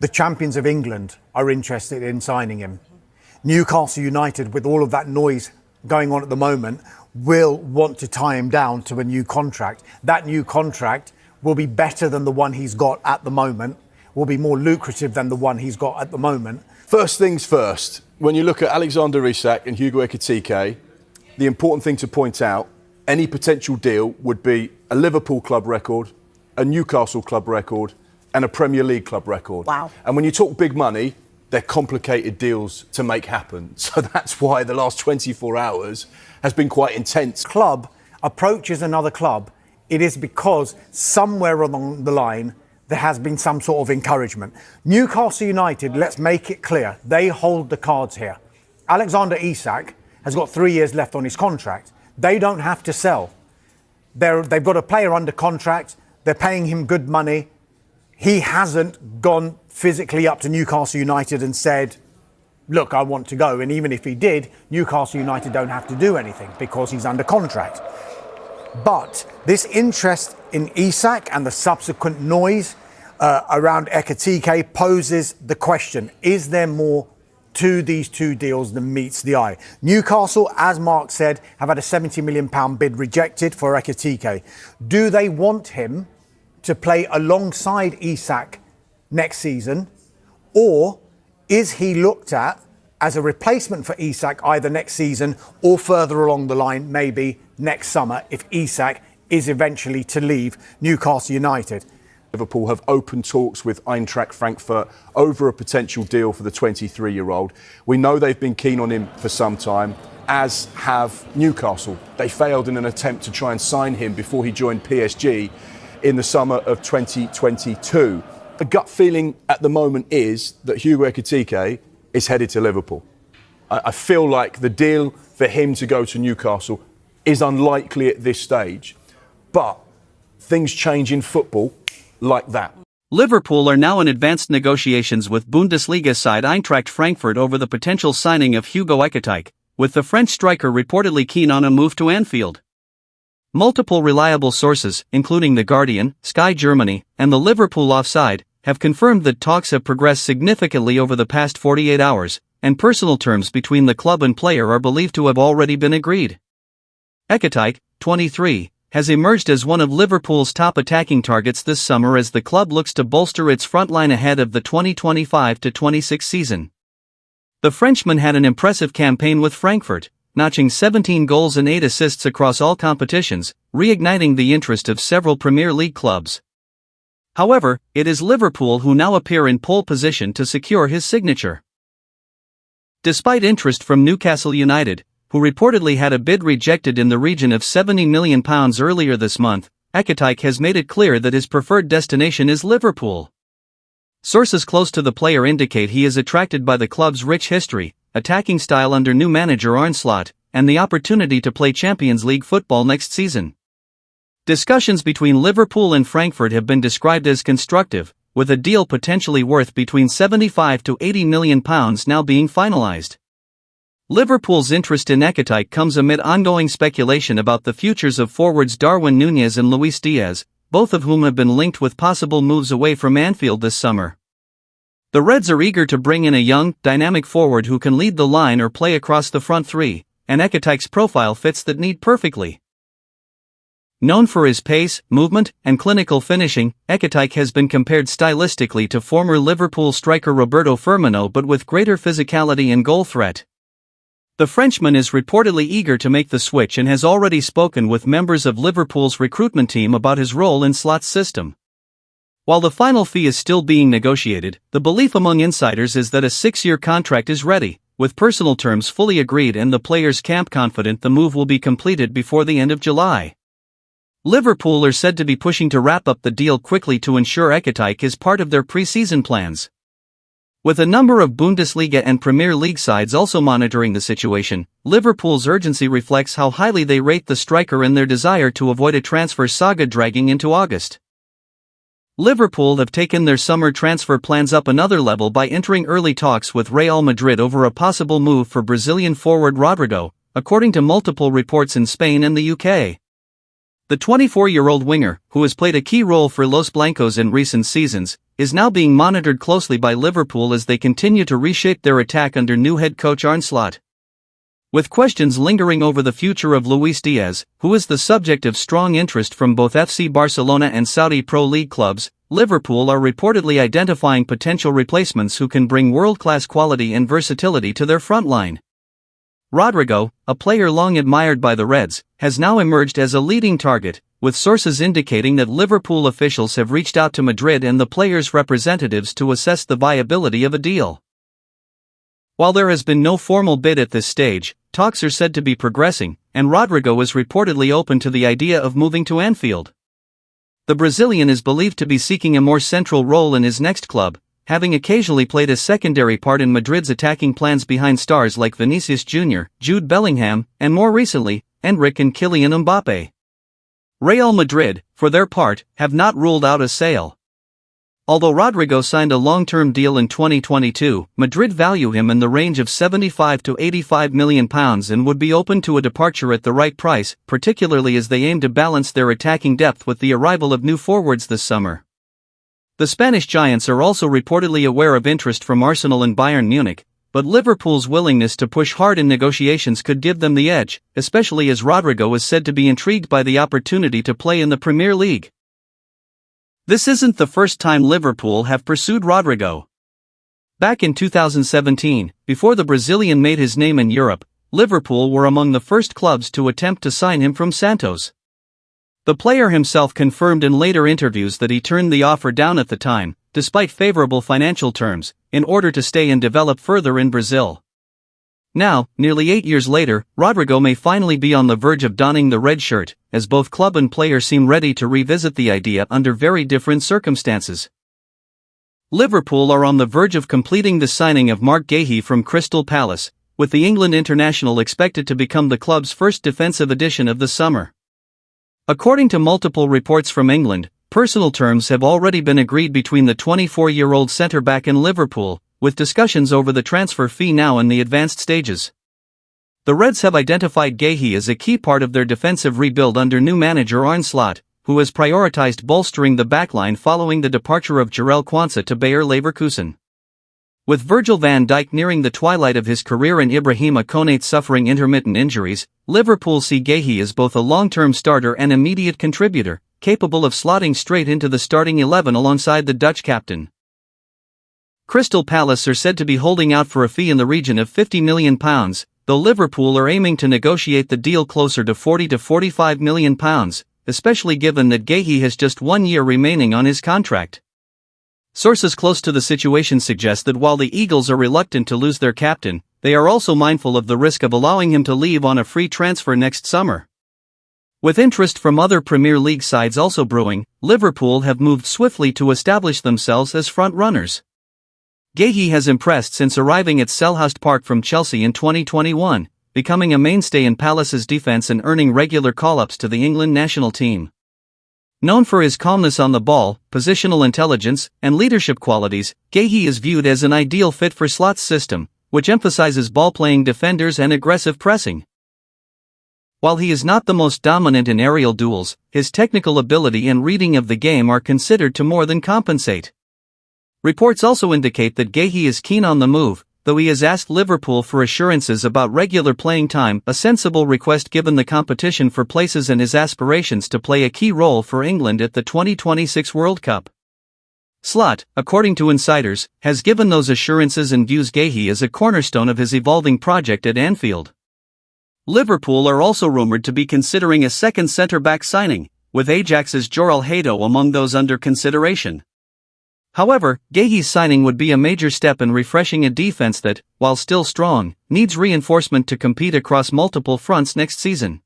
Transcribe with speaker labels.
Speaker 1: The champions of England are interested in signing him. Newcastle United, with all of that noise going on at the moment, will want to tie him down to a new contract. That new contract will be better than the one he's got at the moment, will be more lucrative than the one he's got at the moment.
Speaker 2: First things first, when you look at Alexander Isak and Hugo Etikite, the important thing to point out, any potential deal would be a Liverpool club record, a Newcastle club record, and a Premier League club record.
Speaker 3: Wow.
Speaker 2: And when you talk big money, they're complicated deals to make happen. So that's why the last 24 hours has been quite intense.
Speaker 1: Club approaches another club, it is because somewhere along the line there has been some sort of encouragement. Newcastle United, let's make it clear, they hold the cards here. Alexander Isak has got 3 years left on his contract. They don't have to sell. They've got a player under contract. They're paying him good money. He hasn't gone physically up to Newcastle United and said, look, I want to go. And even if he did, Newcastle United don't have to do anything because he's under contract. But this interest in Isak and the subsequent noise around Etikite poses the question, is there more to these two deals than meets the eye? Newcastle, as Mark said, have had a £70 million bid rejected for Etikite. Do they want him to play alongside Isak next season, or is he looked at as a replacement for Isak either next season or further along the line, maybe next summer, if Isak is eventually to leave Newcastle United?
Speaker 2: Liverpool have opened talks with Eintracht Frankfurt over a potential deal for the 23-year-old. We know they've been keen on him for some time, as have Newcastle. They failed in an attempt to try and sign him before he joined PSG in the summer of 2022. The gut feeling at the moment is that Hugo Etikite is headed to Liverpool. I feel like the deal for him to go to Newcastle is unlikely at this stage, but things change in football like that.
Speaker 4: Liverpool are now in advanced negotiations with Bundesliga side Eintracht Frankfurt over the potential signing of Hugo Etikite, with the French striker reportedly keen on a move to Anfield. Multiple reliable sources, including The Guardian, Sky Germany, and the Liverpool Offside, have confirmed that talks have progressed significantly over the past 48 hours, and personal terms between the club and player are believed to have already been agreed. Etikite, 23, has emerged as one of Liverpool's top attacking targets this summer as the club looks to bolster its front line ahead of the 2025-26 season. The Frenchman had an impressive campaign with Frankfurt, notching 17 goals and 8 assists across all competitions, reigniting the interest of several Premier League clubs. However, it is Liverpool who now appear in pole position to secure his signature. Despite interest from Newcastle United, who reportedly had a bid rejected in the region of £70 million earlier this month, Etikite has made it clear that his preferred destination is Liverpool. Sources close to the player indicate he is attracted by the club's rich history, attacking style under new manager Arne Slot, and the opportunity to play Champions League football next season. Discussions between Liverpool and Frankfurt have been described as constructive, with a deal potentially worth between £75 to £80 million now being finalised. Liverpool's interest in Etikite comes amid ongoing speculation about the futures of forwards Darwin Núñez and Luis Diaz, both of whom have been linked with possible moves away from Anfield this summer. The Reds are eager to bring in a young, dynamic forward who can lead the line or play across the front three, and Ekitike's profile fits that need perfectly. Known for his pace, movement, and clinical finishing, Etikite has been compared stylistically to former Liverpool striker Roberto Firmino but with greater physicality and goal threat. The Frenchman is reportedly eager to make the switch and has already spoken with members of Liverpool's recruitment team about his role in Slot's system. While the final fee is still being negotiated, the belief among insiders is that a 6-year contract is ready, with personal terms fully agreed and the players' camp confident the move will be completed before the end of July. Liverpool are said to be pushing to wrap up the deal quickly to ensure Etikite is part of their pre-season plans. With a number of Bundesliga and Premier League sides also monitoring the situation, Liverpool's urgency reflects how highly they rate the striker and their desire to avoid a transfer saga dragging into August. Liverpool have taken their summer transfer plans up another level by entering early talks with Real Madrid over a possible move for Brazilian forward Rodrigo, according to multiple reports in Spain and the UK. The 24-year-old winger, who has played a key role for Los Blancos in recent seasons, is now being monitored closely by Liverpool as they continue to reshape their attack under new head coach Arne Slot. With questions lingering over the future of Luis Diaz, who is the subject of strong interest from both FC Barcelona and Saudi Pro League clubs, Liverpool are reportedly identifying potential replacements who can bring world-class quality and versatility to their front line. Rodrigo, a player long admired by the Reds, has now emerged as a leading target, with sources indicating that Liverpool officials have reached out to Madrid and the players' representatives to assess the viability of a deal. While there has been no formal bid at this stage, talks are said to be progressing, and Rodrigo is reportedly open to the idea of moving to Anfield. The Brazilian is believed to be seeking a more central role in his next club, having occasionally played a secondary part in Madrid's attacking plans behind stars like Vinicius Jr., Jude Bellingham, and more recently, Endrick and Kylian Mbappe. Real Madrid, for their part, have not ruled out a sale. Although Rodrigo signed a long-term deal in 2022, Madrid value him in the range of £75 to £85 million and would be open to a departure at the right price, particularly as they aim to balance their attacking depth with the arrival of new forwards this summer. The Spanish giants are also reportedly aware of interest from Arsenal and Bayern Munich, but Liverpool's willingness to push hard in negotiations could give them the edge, especially as Rodrigo is said to be intrigued by the opportunity to play in the Premier League. This isn't the first time Liverpool have pursued Rodrigo. Back in 2017, before the Brazilian made his name in Europe, Liverpool were among the first clubs to attempt to sign him from Santos. The player himself confirmed in later interviews that he turned the offer down at the time, despite favorable financial terms, in order to stay and develop further in Brazil. Now, nearly 8 years later, Rodrigo may finally be on the verge of donning the red shirt, as both club and player seem ready to revisit the idea under very different circumstances. Liverpool are on the verge of completing the signing of Marc Guéhi from Crystal Palace, with the England international expected to become the club's first defensive addition of the summer. According to multiple reports from England, personal terms have already been agreed between the 24-year-old centre-back and Liverpool, with discussions over the transfer fee now in the advanced stages. The Reds have identified Guéhi as a key part of their defensive rebuild under new manager Arne Slot, who has prioritised bolstering the backline following the departure of Jarell Quansah to Bayer Leverkusen. With Virgil van Dijk nearing the twilight of his career and Ibrahima Konate suffering intermittent injuries, Liverpool see Guéhi as both a long-term starter and immediate contributor, capable of slotting straight into the starting 11 alongside the Dutch captain. Crystal Palace are said to be holding out for a fee in the region of £50 million, though Liverpool are aiming to negotiate the deal closer to £40 to £45 million, especially given that Guéhi has just 1 year remaining on his contract. Sources close to the situation suggest that while the Eagles are reluctant to lose their captain, they are also mindful of the risk of allowing him to leave on a free transfer next summer. With interest from other Premier League sides also brewing, Liverpool have moved swiftly to establish themselves as front-runners. Guéhi has impressed since arriving at Selhurst Park from Chelsea in 2021, becoming a mainstay in Palace's defence and earning regular call-ups to the England national team. Known for his calmness on the ball, positional intelligence, and leadership qualities, Guéhi is viewed as an ideal fit for Slot's system, which emphasizes ball-playing defenders and aggressive pressing. While he is not the most dominant in aerial duels, his technical ability and reading of the game are considered to more than compensate. Reports also indicate that Guéhi is keen on the move, though he has asked Liverpool for assurances about regular playing time, a sensible request given the competition for places and his aspirations to play a key role for England at the 2026 World Cup. Slot, according to insiders, has given those assurances and views Guéhi as a cornerstone of his evolving project at Anfield. Liverpool are also rumoured to be considering a second centre-back signing, with Ajax's Jorel Hato among those under consideration. However, Guéhi's signing would be a major step in refreshing a defense that, while still strong, needs reinforcement to compete across multiple fronts next season.